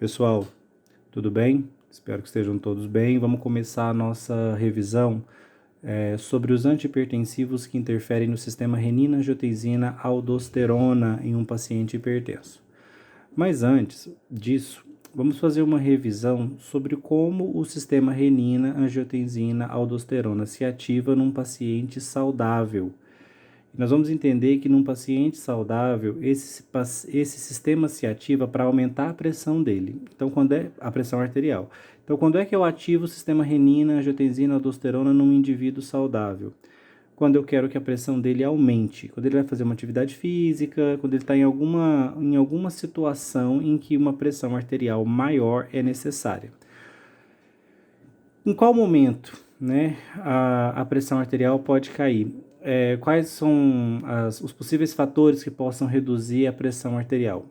Pessoal, tudo bem? Espero que estejam todos bem. Vamos começar a nossa revisão sobre os antihipertensivos que interferem no sistema renina-angiotensina-aldosterona em um paciente hipertenso. Mas antes disso, vamos fazer uma revisão sobre como o sistema renina-angiotensina-aldosterona se ativa num paciente saudável. Nós vamos entender que num paciente saudável, esse sistema se ativa para aumentar a pressão dele. Então, quando é a pressão arterial. Então, quando é que eu ativo o sistema renina, angiotensina, aldosterona num indivíduo saudável? Quando eu quero que a pressão dele aumente, quando ele vai fazer uma atividade física, quando ele está em alguma situação em que uma pressão arterial maior é necessária. Em qual momento, né, a pressão arterial pode cair? Quais são os possíveis fatores que possam reduzir a pressão arterial?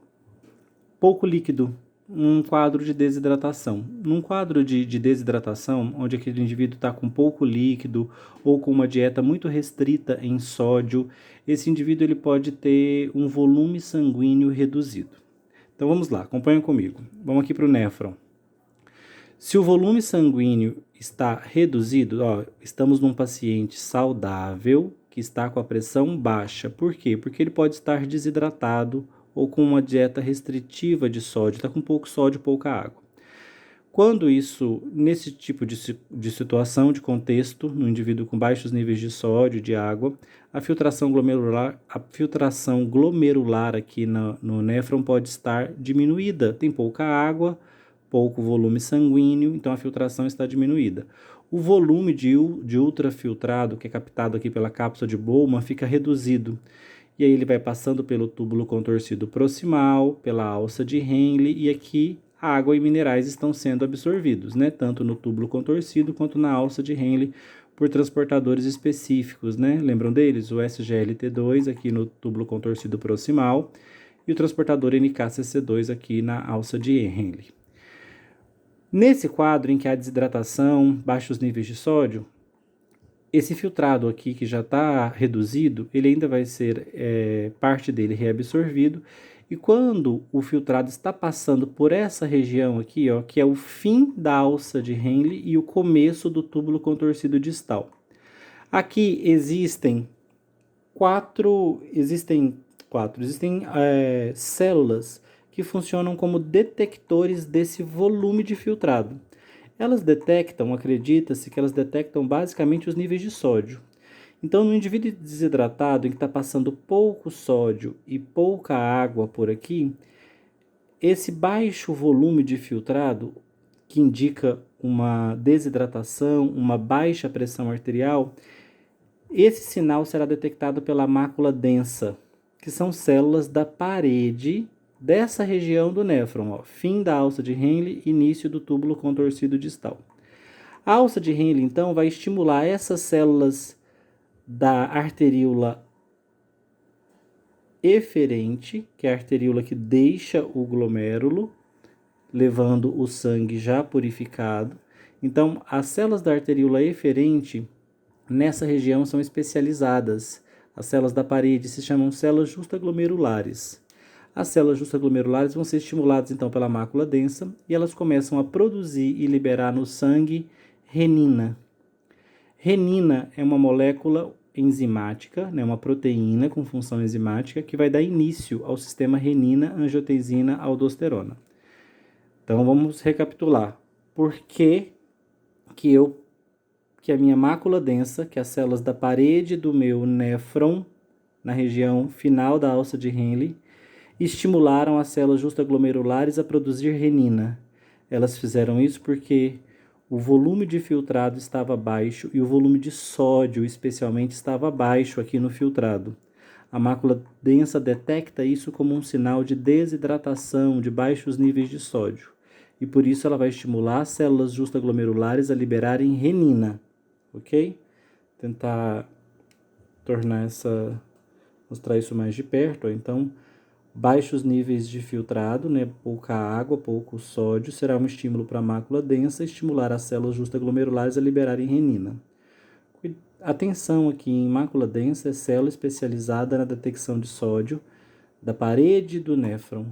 Pouco líquido, um quadro de desidratação. Num quadro de desidratação, onde aquele indivíduo está com pouco líquido ou com uma dieta muito restrita em sódio, esse indivíduo ele pode ter um volume sanguíneo reduzido. Então vamos lá, acompanha comigo. Vamos aqui para o néfron. Se o volume sanguíneo está reduzido, estamos num paciente saudável que está com a pressão baixa. Por quê? Porque ele pode estar desidratado ou com uma dieta restritiva de sódio, está com pouco sódio, pouca água. Quando nesse tipo de situação, de contexto, no indivíduo com baixos níveis de sódio, de água, a filtração glomerular aqui no néfron pode estar diminuída, tem pouca água, pouco volume sanguíneo, então a filtração está diminuída. O volume de ultrafiltrado, que é captado aqui pela cápsula de Bowman, fica reduzido. E aí ele vai passando pelo túbulo contorcido proximal, pela alça de Henle, e aqui a água e minerais estão sendo absorvidos, né? Tanto no túbulo contorcido quanto na alça de Henle, por transportadores específicos, né? Lembram deles? O SGLT2 aqui no túbulo contorcido proximal e o transportador NKCC2 aqui na alça de Henle. Nesse quadro em que há desidratação, baixos níveis de sódio, esse filtrado aqui que já está reduzido, ele ainda vai ser parte dele reabsorvido. E quando o filtrado está passando por essa região aqui, que é o fim da alça de Henle e o começo do túbulo contorcido distal. Aqui existem células que funcionam como detectores desse volume de filtrado. Acredita-se que elas detectam basicamente os níveis de sódio. Então, no indivíduo desidratado, em que está passando pouco sódio e pouca água por aqui, esse baixo volume de filtrado, que indica uma desidratação, uma baixa pressão arterial, esse sinal será detectado pela mácula densa, que são células da parede dessa região do néfron, fim da alça de Henle, início do túbulo contorcido distal. A alça de Henle, então, vai estimular essas células da arteríola eferente, que é a arteríola que deixa o glomérulo, levando o sangue já purificado. Então, as células da arteríola eferente, nessa região, são especializadas. As células da parede se chamam células justaglomerulares. As células justaglomerulares vão ser estimuladas então pela mácula densa e elas começam a produzir e liberar no sangue renina. Renina é uma molécula enzimática, né, uma proteína com função enzimática que vai dar início ao sistema renina-angiotensina-aldosterona. Então vamos recapitular. Por que a minha mácula densa, que é as células da parede do meu néfron, na região final da alça de Henle, estimularam as células justaglomerulares a produzir renina. Elas fizeram isso porque o volume de filtrado estava baixo e o volume de sódio, especialmente, estava baixo aqui no filtrado. A mácula densa detecta isso como um sinal de desidratação, de baixos níveis de sódio. E por isso ela vai estimular as células justaglomerulares a liberarem renina. Ok? Tentar mostrar isso mais de perto. Então, baixos níveis de filtrado, né, pouca água, pouco sódio, será um estímulo para a mácula densa, estimular as células justaglomerulares a liberarem renina. Atenção aqui, em mácula densa é célula especializada na detecção de sódio da parede do néfron.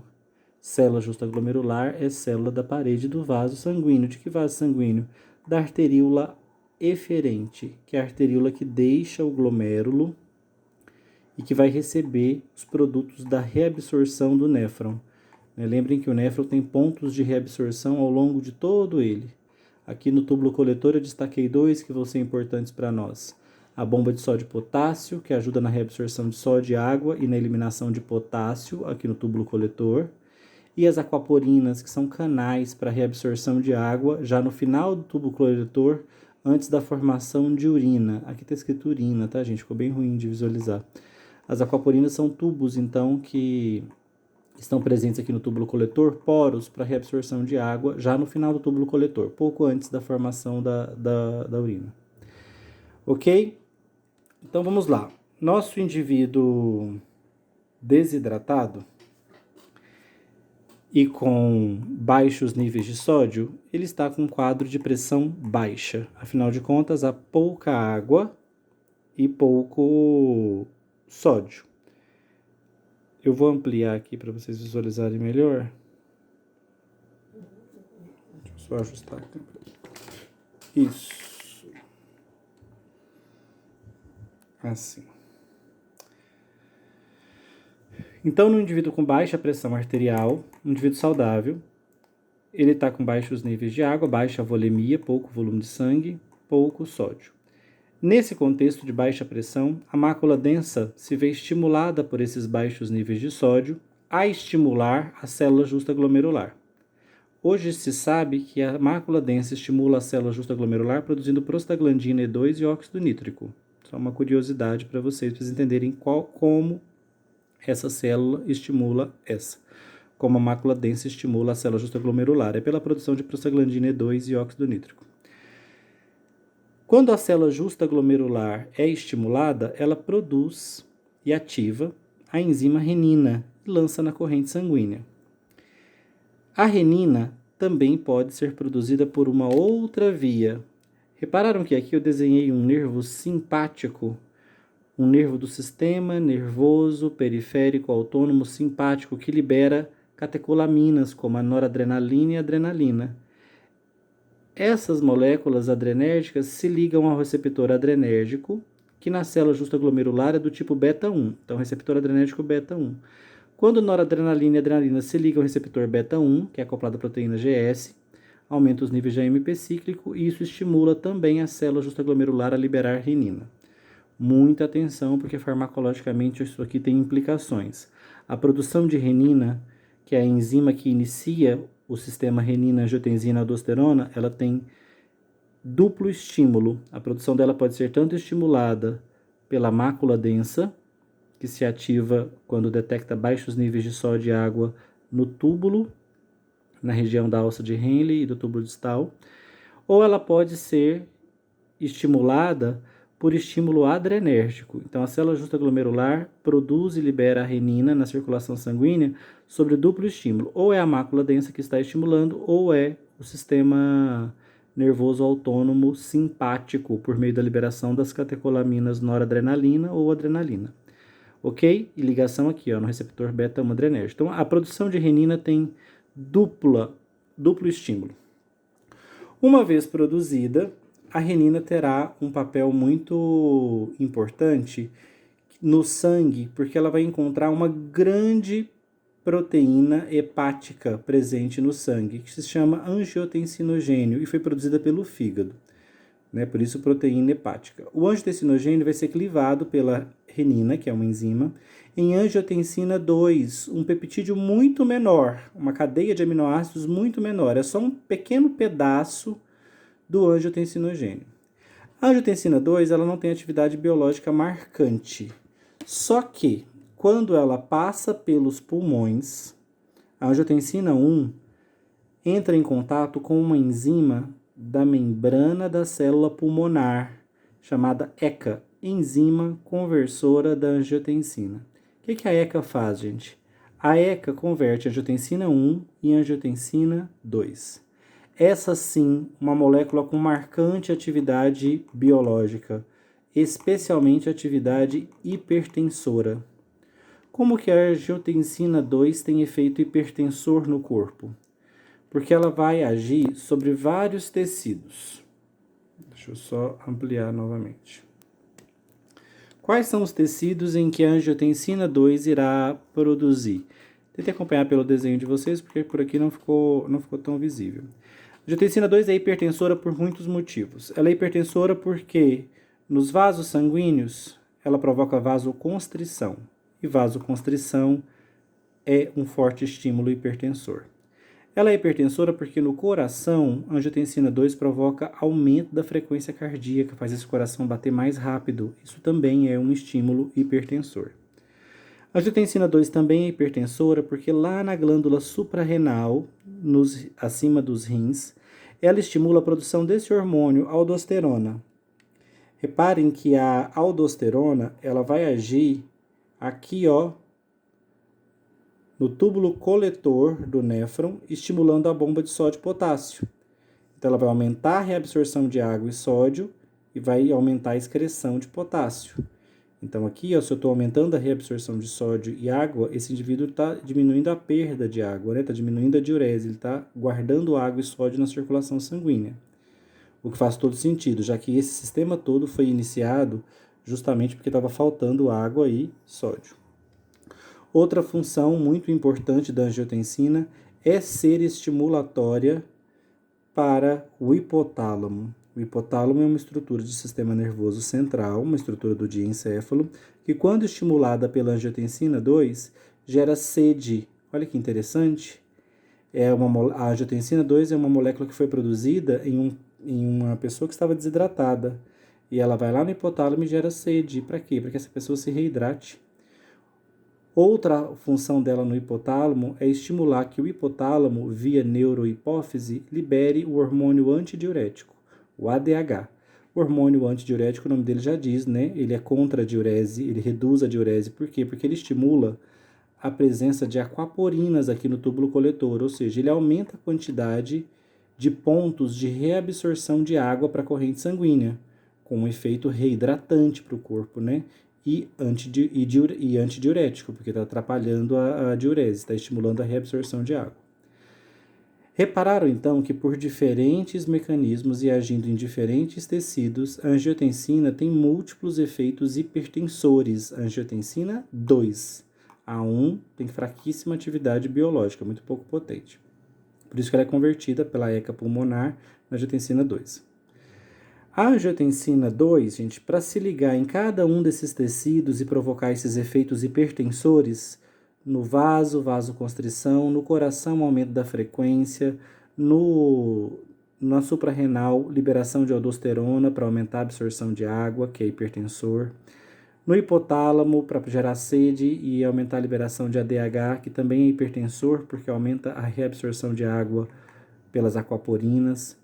Célula justa glomerular é célula da parede do vaso sanguíneo. De que vaso sanguíneo? Da arteríola eferente, que é a arteríola que deixa o glomérulo e que vai receber os produtos da reabsorção do néfron. Lembrem que o néfron tem pontos de reabsorção ao longo de todo ele. Aqui no túbulo coletor eu destaquei 2 que vão ser importantes para nós. A bomba de sódio e potássio, que ajuda na reabsorção de sódio e água e na eliminação de potássio aqui no túbulo coletor. E as aquaporinas, que são canais para reabsorção de água, já no final do tubo coletor, antes da formação de urina. Aqui está escrito urina, tá, gente? Ficou bem ruim de visualizar. As aquaporinas são tubos, então, que estão presentes aqui no túbulo coletor, poros para reabsorção de água, já no final do túbulo coletor, pouco antes da formação da urina. Ok? Então, vamos lá. Nosso indivíduo desidratado e com baixos níveis de sódio, ele está com um quadro de pressão baixa. Afinal de contas, há pouca água e pouco sódio. Eu vou ampliar aqui para vocês visualizarem melhor. Deixa eu só ajustar aqui. Isso. Assim. Então, no indivíduo com baixa pressão arterial, um indivíduo saudável, ele está com baixos níveis de água, baixa volemia, pouco volume de sangue, pouco sódio. Nesse contexto de baixa pressão, a mácula densa se vê estimulada por esses baixos níveis de sódio a estimular a célula justa glomerular. Hoje se sabe que a mácula densa estimula a célula justa glomerular produzindo prostaglandina E2 e óxido nítrico. Só uma curiosidade para vocês entenderem como essa célula estimula essa. Como a mácula densa estimula a célula justa glomerular. É pela produção de prostaglandina E2 e óxido nítrico. Quando a célula justa glomerular é estimulada, ela produz e ativa a enzima renina e lança na corrente sanguínea. A renina também pode ser produzida por uma outra via. Repararam que aqui eu desenhei um nervo simpático, um nervo do sistema nervoso periférico autônomo simpático que libera catecolaminas, como a noradrenalina e a adrenalina. Essas moléculas adrenérgicas se ligam ao receptor adrenérgico, que na célula justa glomerular é do tipo beta-1. Então, receptor adrenérgico beta-1. Quando noradrenalina e adrenalina se ligam ao receptor beta-1, que é acoplado à proteína GS, aumenta os níveis de AMP cíclico e isso estimula também a célula justa glomerular a liberar renina. Muita atenção, porque farmacologicamente isso aqui tem implicações. A produção de renina, que é a enzima que inicia o sistema renina-angiotensina-aldosterona, ela tem duplo estímulo. A produção dela pode ser tanto estimulada pela mácula densa, que se ativa quando detecta baixos níveis de sódio e água no túbulo, na região da alça de Henle e do túbulo distal, ou ela pode ser estimulada por estímulo adrenérgico. Então, a célula justa glomerular produz e libera a renina na circulação sanguínea sobre duplo estímulo. Ou é a mácula densa que está estimulando, ou é o sistema nervoso autônomo simpático, por meio da liberação das catecolaminas noradrenalina ou adrenalina. Ok? E ligação aqui, no receptor beta-1 adrenérgico. Então, a produção de renina tem duplo estímulo. Uma vez produzida, a renina terá um papel muito importante no sangue, porque ela vai encontrar uma grande proteína hepática presente no sangue, que se chama angiotensinogênio e foi produzida pelo fígado, por isso proteína hepática. O angiotensinogênio vai ser clivado pela renina, que é uma enzima, em angiotensina 2, um peptídeo muito menor, uma cadeia de aminoácidos muito menor, é só um pequeno pedaço do angiotensinogênio. A angiotensina 2 ela não tem atividade biológica marcante, só que quando ela passa pelos pulmões, a angiotensina 1 entra em contato com uma enzima da membrana da célula pulmonar, chamada ECA, enzima conversora da angiotensina. O que a ECA faz, gente? A ECA converte a angiotensina 1 em angiotensina 2. Essa sim, uma molécula com marcante atividade biológica, especialmente atividade hipertensora. Como que a angiotensina 2 tem efeito hipertensor no corpo? Porque ela vai agir sobre vários tecidos. Deixa eu só ampliar novamente. Quais são os tecidos em que a angiotensina 2 irá produzir? Tentei acompanhar pelo desenho de vocês, porque por aqui não ficou tão visível. A angiotensina 2 é hipertensora por muitos motivos. Ela é hipertensora porque nos vasos sanguíneos ela provoca vasoconstrição. E vasoconstrição é um forte estímulo hipertensor. Ela é hipertensora porque no coração, a angiotensina 2 provoca aumento da frequência cardíaca, faz esse coração bater mais rápido. Isso também é um estímulo hipertensor. A angiotensina 2 também é hipertensora porque lá na glândula suprarrenal, acima dos rins, ela estimula a produção desse hormônio, aldosterona. Reparem que a aldosterona, ela vai agir aqui, ó, no túbulo coletor do néfron, estimulando a bomba de sódio e potássio. Então, ela vai aumentar a reabsorção de água e sódio e vai aumentar a excreção de potássio. Então, aqui, ó, se eu estou aumentando a reabsorção de sódio e água, esse indivíduo está diminuindo a perda de água, né? Está diminuindo a diurese, ele está guardando água e sódio na circulação sanguínea. O que faz todo sentido, já que esse sistema todo foi iniciado justamente porque estava faltando água e sódio. Outra função muito importante da angiotensina é ser estimulatória para o hipotálamo. O hipotálamo é uma estrutura de sistema nervoso central, uma estrutura do diencéfalo, que quando estimulada pela angiotensina 2, gera sede. Olha que interessante. A angiotensina 2 é uma molécula que foi produzida em uma pessoa que estava desidratada. E ela vai lá no hipotálamo e gera sede. Para quê? Para que essa pessoa se reidrate. Outra função dela no hipotálamo é estimular que o hipotálamo, via neurohipófise, libere o hormônio antidiurético, o ADH. O hormônio antidiurético, o nome dele já diz, né? Ele é contra a diurese, ele reduz a diurese. Por quê? Porque ele estimula a presença de aquaporinas aqui no túbulo coletor, ou seja, ele aumenta a quantidade de pontos de reabsorção de água para a corrente sanguínea, com um efeito reidratante para o corpo, né? E antidiurético, porque está atrapalhando a diurese, está estimulando a reabsorção de água. Repararam, então, que por diferentes mecanismos e agindo em diferentes tecidos, a angiotensina tem múltiplos efeitos hipertensores. A angiotensina 2. A 1 tem fraquíssima atividade biológica, muito pouco potente. Por isso que ela é convertida pela ECA pulmonar na angiotensina 2. A angiotensina 2, gente, para se ligar em cada um desses tecidos e provocar esses efeitos hipertensores, no vasoconstrição, no coração, aumento da frequência, na suprarrenal, liberação de aldosterona para aumentar a absorção de água, que é hipertensor, no hipotálamo, para gerar sede e aumentar a liberação de ADH, que também é hipertensor, porque aumenta a reabsorção de água pelas aquaporinas.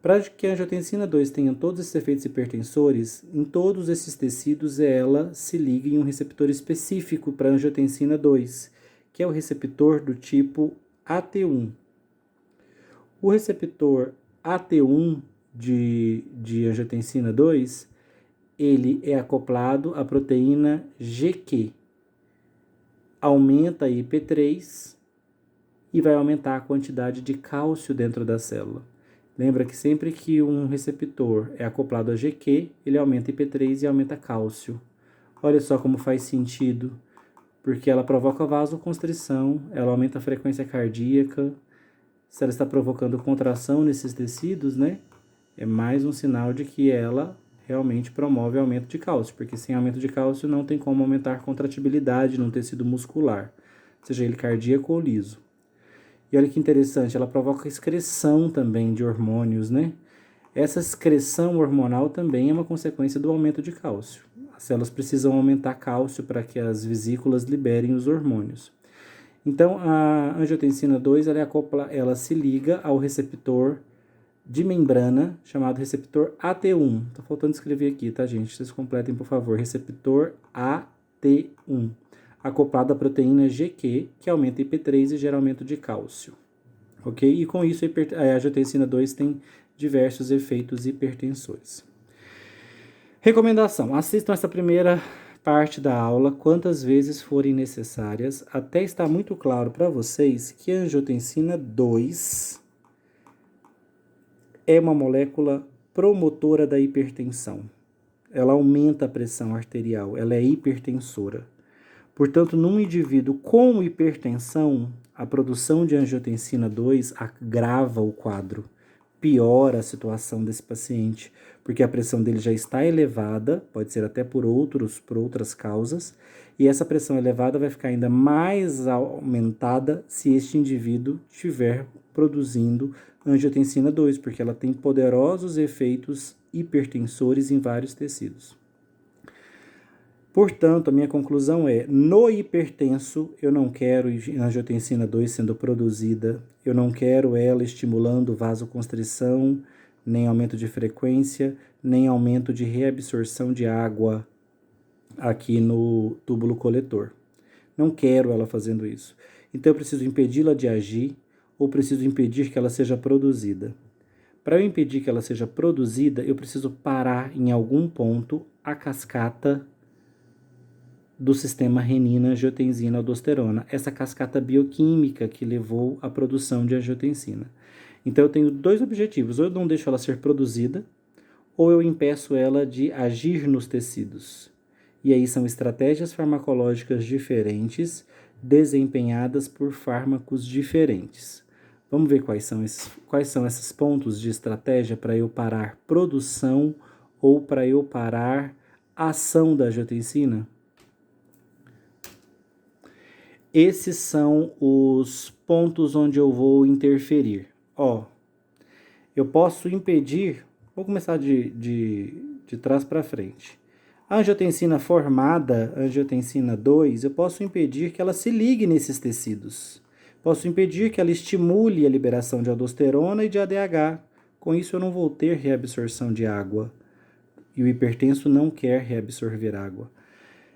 Para que a angiotensina 2 tenha todos esses efeitos hipertensores, em todos esses tecidos ela se liga em um receptor específico para a angiotensina 2, que é o receptor do tipo AT1. O receptor AT1 de angiotensina 2, ele é acoplado à proteína GQ. Aumenta a IP3 e vai aumentar a quantidade de cálcio dentro da célula. Lembra que sempre que um receptor é acoplado a GQ, ele aumenta IP3 e aumenta cálcio. Olha só como faz sentido, porque ela provoca vasoconstrição, ela aumenta a frequência cardíaca. Se ela está provocando contração nesses tecidos, né, é mais um sinal de que ela realmente promove aumento de cálcio, porque sem aumento de cálcio não tem como aumentar a contratibilidade no tecido muscular, seja ele cardíaco ou liso. E olha que interessante, ela provoca excreção também de hormônios, né? Essa excreção hormonal também é uma consequência do aumento de cálcio. As células precisam aumentar cálcio para que as vesículas liberem os hormônios. Então, a angiotensina 2, ela se liga ao receptor de membrana, chamado receptor AT1. Tá faltando escrever aqui, tá, gente? Vocês completem, por favor. Receptor AT1. Acoplado à proteína GQ, que aumenta IP3 e gera aumento de cálcio. Ok? E com isso, a angiotensina 2 tem diversos efeitos hipertensores. Recomendação: assistam essa primeira parte da aula quantas vezes forem necessárias, até estar muito claro para vocês que a angiotensina 2 é uma molécula promotora da hipertensão. Ela aumenta a pressão arterial, ela é hipertensora. Portanto, num indivíduo com hipertensão, a produção de angiotensina 2 agrava o quadro, piora a situação desse paciente, porque a pressão dele já está elevada, pode ser até por outras causas, e essa pressão elevada vai ficar ainda mais aumentada se este indivíduo estiver produzindo angiotensina 2, porque ela tem poderosos efeitos hipertensores em vários tecidos. Portanto, a minha conclusão é, no hipertenso, eu não quero angiotensina 2 sendo produzida, eu não quero ela estimulando vasoconstrição, nem aumento de frequência, nem aumento de reabsorção de água aqui no túbulo coletor. Não quero ela fazendo isso. Então, eu preciso impedi-la de agir ou preciso impedir que ela seja produzida. Para eu impedir que ela seja produzida, eu preciso parar em algum ponto a cascata do sistema renina-angiotensina-aldosterona, essa cascata bioquímica que levou à produção de angiotensina. Então, eu tenho dois objetivos: ou eu não deixo ela ser produzida, ou eu impeço ela de agir nos tecidos. E aí são estratégias farmacológicas diferentes, desempenhadas por fármacos diferentes. Vamos ver quais são esses pontos de estratégia para eu parar produção ou para eu parar ação da angiotensina? Esses são os pontos onde eu vou interferir. Eu posso impedir, vou começar de trás para frente. A angiotensina formada, a angiotensina 2, eu posso impedir que ela se ligue nesses tecidos. Posso impedir que ela estimule a liberação de aldosterona e de ADH. Com isso, eu não vou ter reabsorção de água. E o hipertenso não quer reabsorver água.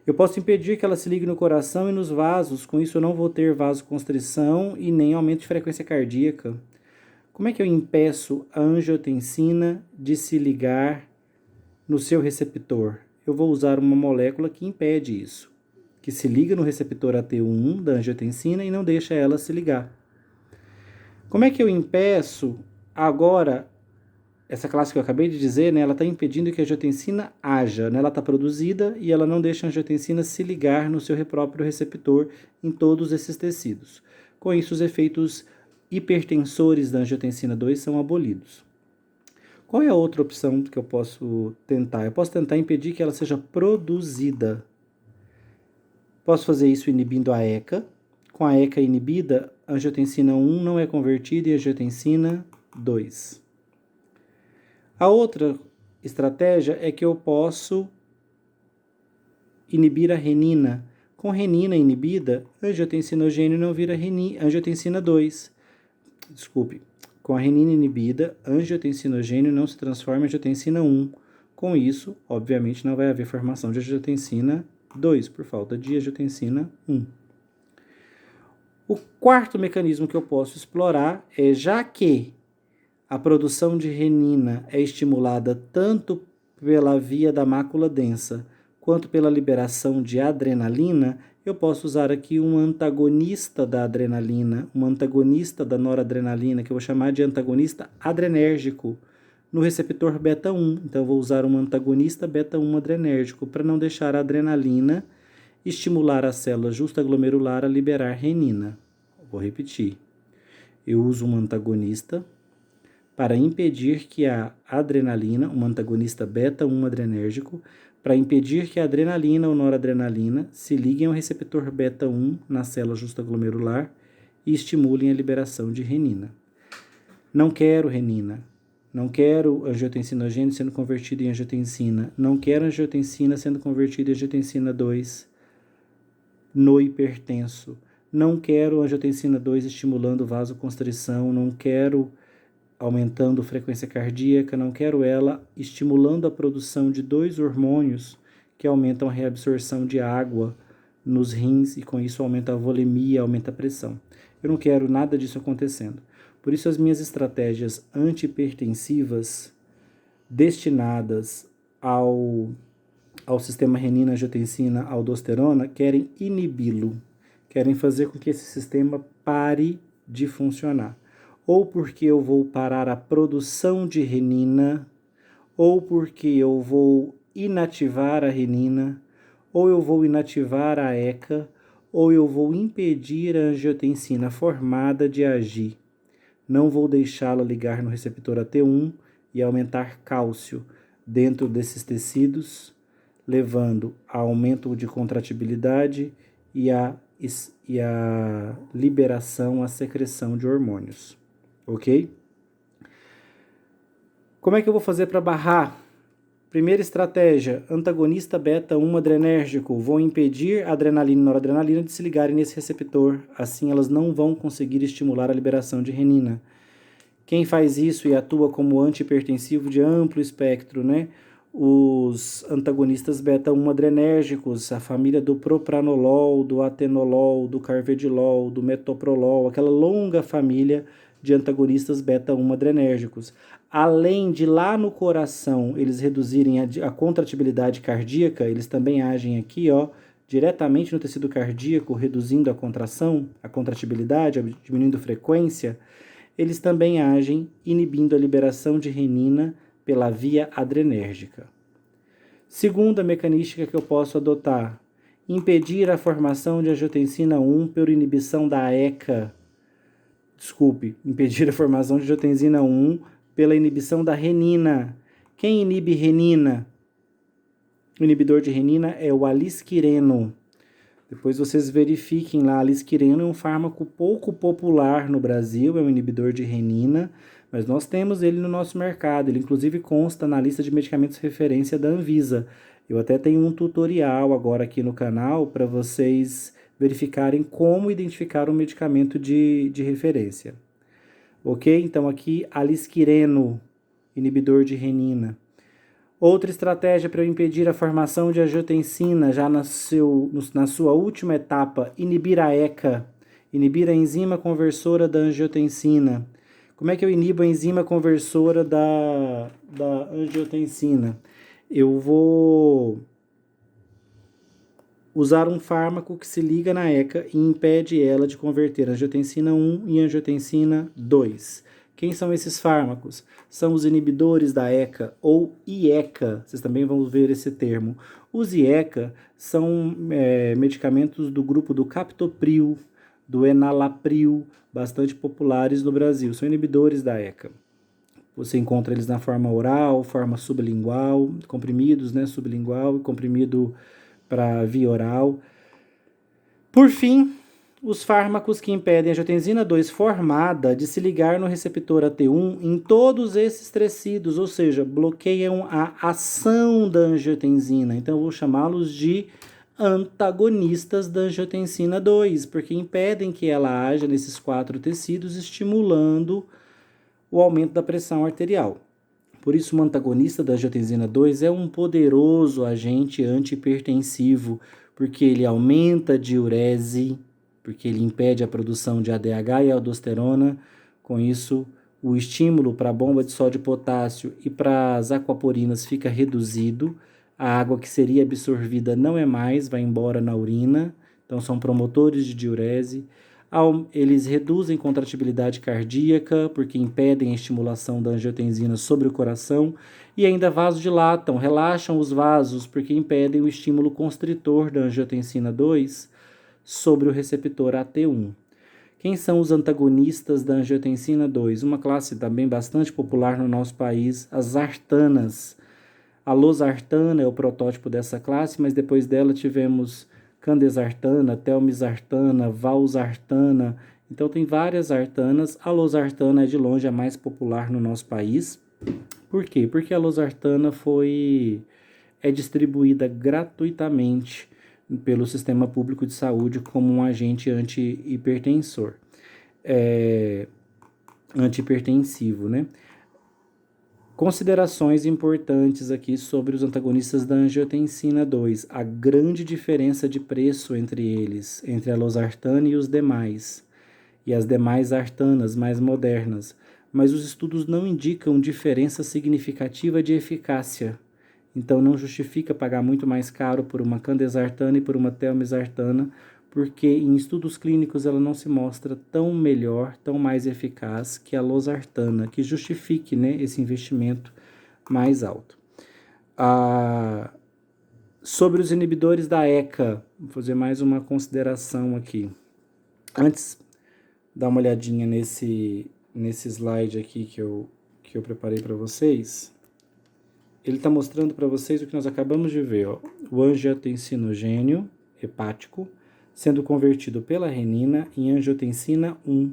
Eu posso impedir que ela se ligue no coração e nos vasos, com isso eu não vou ter vasoconstrição e nem aumento de frequência cardíaca. Como é que eu impeço a angiotensina de se ligar no seu receptor? Eu vou usar uma molécula que impede isso, que se liga no receptor AT1 da angiotensina e não deixa ela se ligar. Como é que eu impeço agora? Essa classe que eu acabei de dizer, né, ela está impedindo que a angiotensina haja, né, ela está produzida e ela não deixa a angiotensina se ligar no seu próprio receptor em todos esses tecidos. Com isso, os efeitos hipertensores da angiotensina 2 são abolidos. Qual é a outra opção que eu posso tentar? Eu posso tentar impedir que ela seja produzida. Posso fazer isso inibindo a ECA. Com a ECA inibida, a angiotensina 1 não é convertida em angiotensina 2. A outra estratégia é que eu posso inibir a renina. Com renina inibida, a angiotensinogênio não vira angiotensina 2. Desculpe. Com a renina inibida, a angiotensinogênio não se transforma em angiotensina 1. Com isso, obviamente, não vai haver formação de angiotensina 2, por falta de angiotensina 1. O quarto mecanismo que eu posso explorar é, já que a produção de renina é estimulada tanto pela via da mácula densa quanto pela liberação de adrenalina, eu posso usar aqui um antagonista da adrenalina, um antagonista da noradrenalina, que eu vou chamar de antagonista adrenérgico, no receptor beta-1. Então, eu vou usar um antagonista beta-1 adrenérgico para não deixar a adrenalina estimular a célula justaglomerular a liberar renina. Vou repetir. Eu uso um antagonista para impedir que a adrenalina, um antagonista beta-1 adrenérgico, para impedir que a adrenalina ou noradrenalina se liguem ao receptor beta-1 na célula justaglomerular e estimulem a liberação de renina. Não quero renina, não quero angiotensinogênio sendo convertido em angiotensina, não quero angiotensina sendo convertida em angiotensina 2 no hipertenso, não quero angiotensina 2 estimulando vasoconstrição, não quero aumentando a frequência cardíaca, não quero ela estimulando a produção de dois hormônios que aumentam a reabsorção de água nos rins e com isso aumenta a volemia, aumenta a pressão. Eu não quero nada disso acontecendo. Por isso as minhas estratégias antihipertensivas destinadas ao sistema renina-angiotensina-aldosterona, querem inibi-lo, querem fazer com que esse sistema pare de funcionar. Ou porque eu vou parar a produção de renina, ou porque eu vou inativar a renina, ou eu vou inativar a ECA, ou eu vou impedir a angiotensina formada de agir. Não vou deixá-la ligar no receptor AT1 e aumentar cálcio dentro desses tecidos, levando a aumento de contratibilidade e a liberação, a secreção de hormônios. Ok? Como é que eu vou fazer para barrar? Primeira estratégia, antagonista beta-1 adrenérgico. Vou impedir a adrenalina e noradrenalina de se ligarem nesse receptor. Assim, elas não vão conseguir estimular a liberação de renina. Quem faz isso e atua como antihipertensivo de amplo espectro, né? Os antagonistas beta-1 adrenérgicos, a família do propranolol, do atenolol, do carvedilol, do metoprolol, aquela longa família de antagonistas beta-1 adrenérgicos. Além de lá no coração eles reduzirem a contratibilidade cardíaca, eles também agem aqui, ó, diretamente no tecido cardíaco, reduzindo a contração, a contratibilidade, diminuindo a frequência. Eles também agem inibindo a liberação de renina pela via adrenérgica. Segunda mecanística que eu posso adotar, impedir a formação de angiotensina 1 por inibição da ECA. Impedir a formação de angiotensina 1 pela inibição da renina. Quem inibe renina? O inibidor de renina é o alisquireno. Depois vocês verifiquem lá, a alisquireno é um fármaco pouco popular no Brasil, é um inibidor de renina, mas nós temos ele no nosso mercado, ele inclusive consta na lista de medicamentos referência da Anvisa. Eu até tenho um tutorial agora aqui no canal para vocês verificarem como identificar um medicamento de referência. Ok? Então aqui, alisquireno, inibidor de renina. Outra estratégia para eu impedir a formação de angiotensina, já na sua última etapa, inibir a ECA, inibir a enzima conversora da angiotensina. Como é que eu inibo a enzima conversora da angiotensina? Eu vou usar um fármaco que se liga na ECA e impede ela de converter angiotensina 1 em angiotensina 2. Quem são esses fármacos? São os inibidores da ECA ou IECA, vocês também vão ver esse termo. Os IECA são medicamentos do grupo do captopril, do enalapril, bastante populares no Brasil, são inibidores da ECA. Você encontra eles na forma oral, forma sublingual, comprimidos, né, sublingual e comprimido para via oral. Por fim, os fármacos que impedem a angiotensina 2 formada de se ligar no receptor AT1 em todos esses tecidos, ou seja, bloqueiam a ação da angiotensina. Então, eu vou chamá-los de antagonistas da angiotensina 2, porque impedem que ela haja nesses 4 tecidos, estimulando o aumento da pressão arterial. Por isso, um antagonista da angiotensina 2 é um poderoso agente antihipertensivo, porque ele aumenta a diurese, porque ele impede a produção de ADH e aldosterona. Com isso, o estímulo para a bomba de sódio e potássio e para as aquaporinas fica reduzido. A água que seria absorvida não é mais, vai embora na urina. Então, são promotores de diurese. Eles reduzem contratibilidade cardíaca, porque impedem a estimulação da angiotensina sobre o coração. E ainda vasodilatam, relaxam os vasos, porque impedem o estímulo constritor da angiotensina 2 sobre o receptor AT1. Quem são os antagonistas da angiotensina 2? Uma classe também bastante popular no nosso país, as sartanas. A losartana é o protótipo dessa classe, mas depois dela tivemos candesartana, telmisartana, valsartana. Então tem várias artanas. A losartana é de longe a mais popular no nosso país. Por quê? Porque a losartana é distribuída gratuitamente pelo sistema público de saúde como um agente antihipertensor, antihipertensivo, né? Considerações importantes aqui sobre os antagonistas da angiotensina 2. A grande diferença de preço entre eles, entre a losartana e os demais, e as demais artanas mais modernas. Mas os estudos não indicam diferença significativa de eficácia então não justifica pagar muito mais caro por uma candesartana e por uma telmisartana, porque em estudos clínicos ela não se mostra tão melhor, tão mais eficaz que a losartana, que justifique, né, esse investimento mais alto. Sobre os inibidores da ECA, vou fazer mais uma consideração aqui. Antes, dá uma olhadinha nesse slide aqui que eu preparei para vocês. Ele está mostrando para vocês o que nós acabamos de ver, ó, o angiotensinogênio hepático sendo convertido pela renina em angiotensina 1.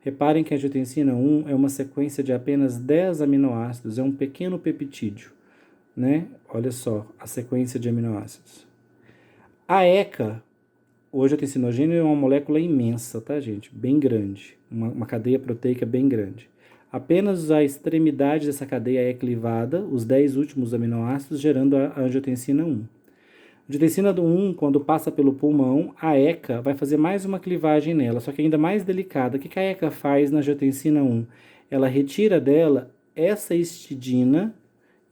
Reparem que a angiotensina 1 é uma sequência de apenas 10 aminoácidos, é um pequeno peptídeo, né? Olha só a sequência de aminoácidos. A ECA, o angiotensinogênio, é uma molécula imensa, tá, gente? Bem grande, uma cadeia proteica bem grande. Apenas a extremidade dessa cadeia é clivada, os 10 últimos aminoácidos, gerando a angiotensina 1. A angiotensina 1, quando passa pelo pulmão, a ECA vai fazer mais uma clivagem nela, só que ainda mais delicada. O que a ECA faz na angiotensina 1? Ela retira dela essa histidina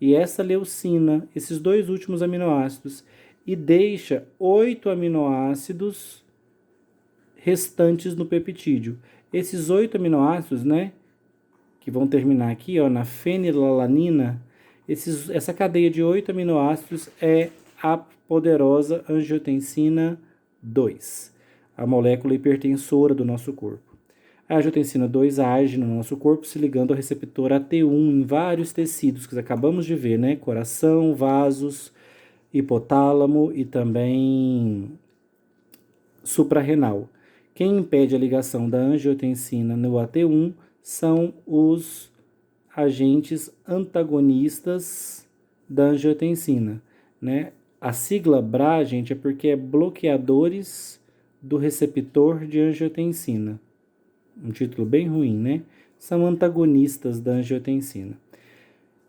e essa leucina, esses 2 últimos aminoácidos, e deixa 8 aminoácidos restantes no peptídeo. Esses 8 aminoácidos, né, que vão terminar aqui, ó, na fenilalanina, essa cadeia de 8 aminoácidos é a poderosa angiotensina 2, a molécula hipertensora do nosso corpo. A angiotensina 2 age no nosso corpo se ligando ao receptor AT1 em vários tecidos que acabamos de ver, né? Coração, vasos, hipotálamo e também suprarrenal. Quem impede a ligação da angiotensina no AT1 são os agentes antagonistas da angiotensina, né? A sigla BRA, gente, é porque é bloqueadores do receptor de angiotensina. Um título bem ruim, né? São antagonistas da angiotensina.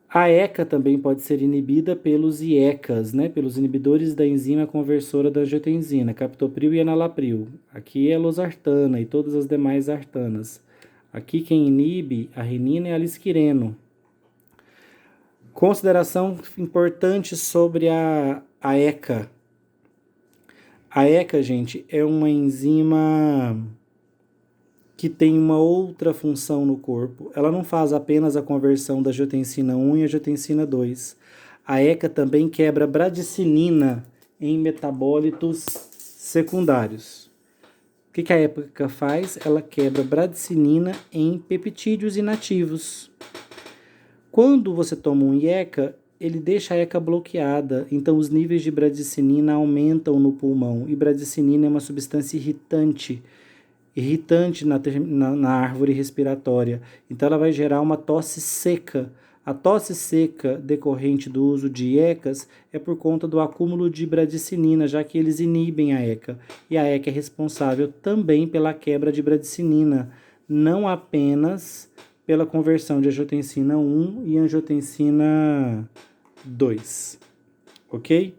A ECA também pode ser inibida pelos IECAs, né? Pelos inibidores da enzima conversora da angiotensina, captopril e enalapril. Aqui é a losartana e todas as demais artanas. Aqui quem inibe a renina é a lisquireno. Consideração importante sobre a ECA. A ECA, gente, é uma enzima que tem uma outra função no corpo. Ela não faz apenas a conversão da angiotensina 1 e angiotensina 2. A ECA também quebra bradicinina em metabólitos secundários. O que a ECA faz? Ela quebra bradicinina em peptídeos inativos. Quando você toma um IECA, ele deixa a ECA bloqueada, então os níveis de bradicinina aumentam no pulmão, e bradicinina é uma substância irritante na árvore respiratória, então ela vai gerar uma tosse seca. A tosse seca decorrente do uso de IECAs é por conta do acúmulo de bradicinina, já que eles inibem a ECA, e a ECA é responsável também pela quebra de bradicinina, não apenas pela conversão de angiotensina 1 e angiotensina 2, ok?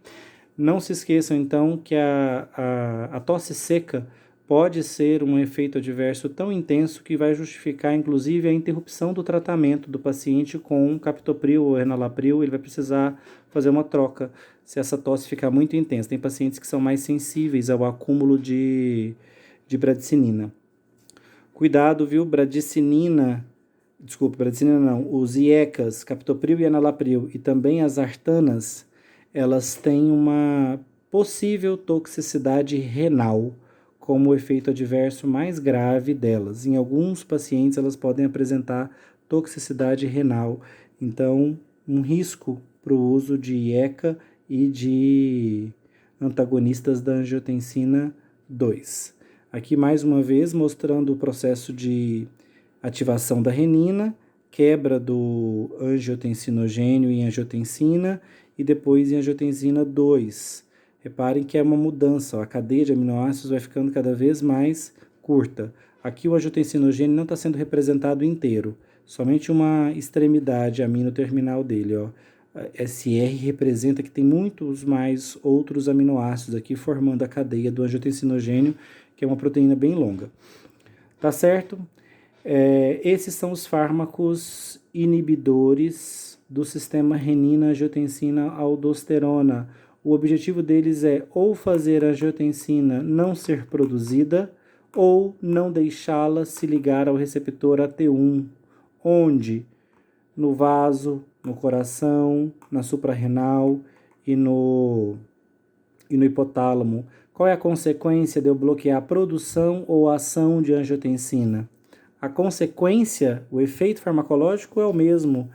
Não se esqueçam, então, que a tosse seca pode ser um efeito adverso tão intenso que vai justificar, inclusive, a interrupção do tratamento do paciente com captopril ou enalapril. Ele vai precisar fazer uma troca se essa tosse ficar muito intensa. Tem pacientes que são mais sensíveis ao acúmulo de bradicinina. Cuidado, viu? Bradicinina não, os IECAs, captopril e enalapril, e também as artanas, elas têm uma possível toxicidade renal como efeito adverso mais grave delas. Em alguns pacientes, elas podem apresentar toxicidade renal. Então, um risco para o uso de IECA e de antagonistas da angiotensina 2. Aqui, mais uma vez, mostrando o processo de ativação da renina, quebra do angiotensinogênio em angiotensina e depois em angiotensina 2. Reparem que é uma mudança, ó, a cadeia de aminoácidos vai ficando cada vez mais curta. Aqui o angiotensinogênio não está sendo representado inteiro, somente uma extremidade aminoterminal dele. Ó. SR representa que tem muitos mais outros aminoácidos aqui formando a cadeia do angiotensinogênio, que é uma proteína bem longa. Tá certo? Esses são os fármacos inibidores do sistema renina-angiotensina-aldosterona. O objetivo deles é ou fazer a angiotensina não ser produzida ou não deixá-la se ligar ao receptor AT1, onde? No vaso, no coração, na suprarrenal e no hipotálamo. Qual é a consequência de eu bloquear a produção ou a ação de angiotensina? A consequência, o efeito farmacológico é o mesmo.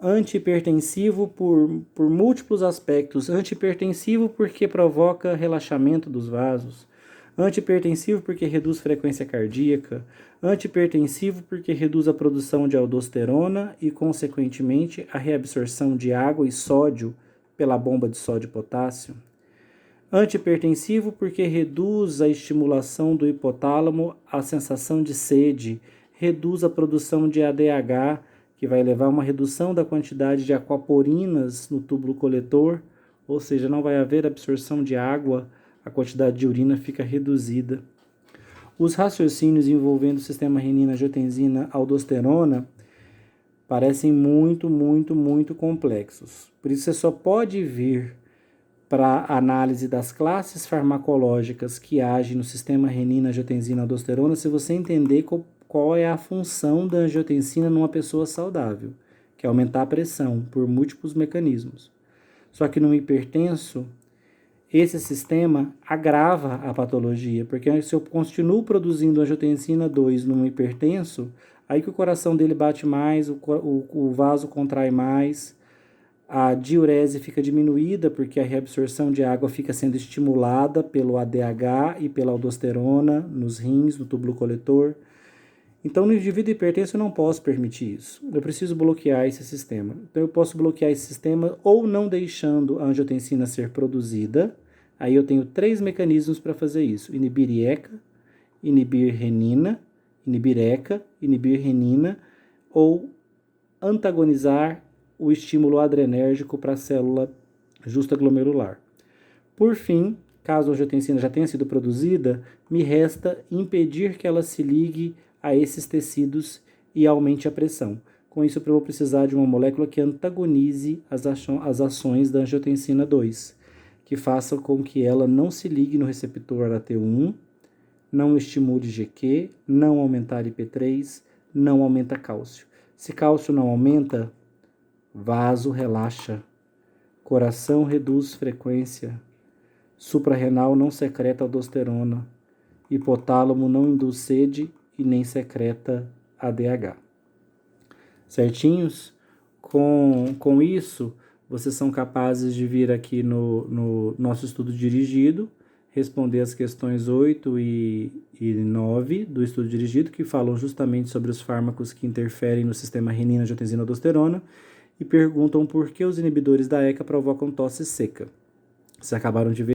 Antihipertensivo por múltiplos aspectos. Antihipertensivo porque provoca relaxamento dos vasos. Antihipertensivo porque reduz frequência cardíaca. Antihipertensivo porque reduz a produção de aldosterona e, consequentemente, a reabsorção de água e sódio pela bomba de sódio e potássio. Antihipertensivo porque reduz a estimulação do hipotálamo, a sensação de sede, reduz a produção de ADH, que vai levar a uma redução da quantidade de aquaporinas no túbulo coletor, ou seja, não vai haver absorção de água, a quantidade de urina fica reduzida. Os raciocínios envolvendo o sistema renina-angiotensina-aldosterona parecem muito complexos. Por isso, você só pode vir para a análise das classes farmacológicas que agem no sistema renina-angiotensina-aldosterona se você entender qual é a função da angiotensina numa pessoa saudável, que é aumentar a pressão por múltiplos mecanismos. Só que no hipertenso, esse sistema agrava a patologia, porque se eu continuo produzindo angiotensina 2 num hipertenso, aí que o coração dele bate mais, o vaso contrai mais, a diurese fica diminuída, porque a reabsorção de água fica sendo estimulada pelo ADH e pela aldosterona nos rins, no túbulo coletor. Então, no indivíduo hipertenso, eu não posso permitir isso. Eu preciso bloquear esse sistema. Então, eu posso bloquear esse sistema ou não deixando a angiotensina ser produzida. Aí eu tenho 3 mecanismos para fazer isso. Inibir ECA, inibir renina, inibir ECA, inibir renina, ou antagonizar o estímulo adrenérgico para a célula justaglomerular. Por fim, caso a angiotensina já tenha sido produzida, me resta impedir que ela se ligue a esses tecidos e aumente a pressão. Com isso, eu vou precisar de uma molécula que antagonize as ações da angiotensina 2, que faça com que ela não se ligue no receptor AT1, não estimule GQ, não aumentar IP3, não aumenta cálcio. Se cálcio não aumenta, vaso relaxa, coração reduz frequência, suprarrenal não secreta aldosterona, hipotálamo não induz sede e nem secreta ADH. Certinhos? Com isso, vocês são capazes de vir aqui no nosso estudo dirigido, responder as questões 8 e 9 do estudo dirigido, que falam justamente sobre os fármacos que interferem no sistema renina-angiotensina-aldosterona, e perguntam por que os inibidores da ECA provocam tosse seca. Vocês acabaram de ver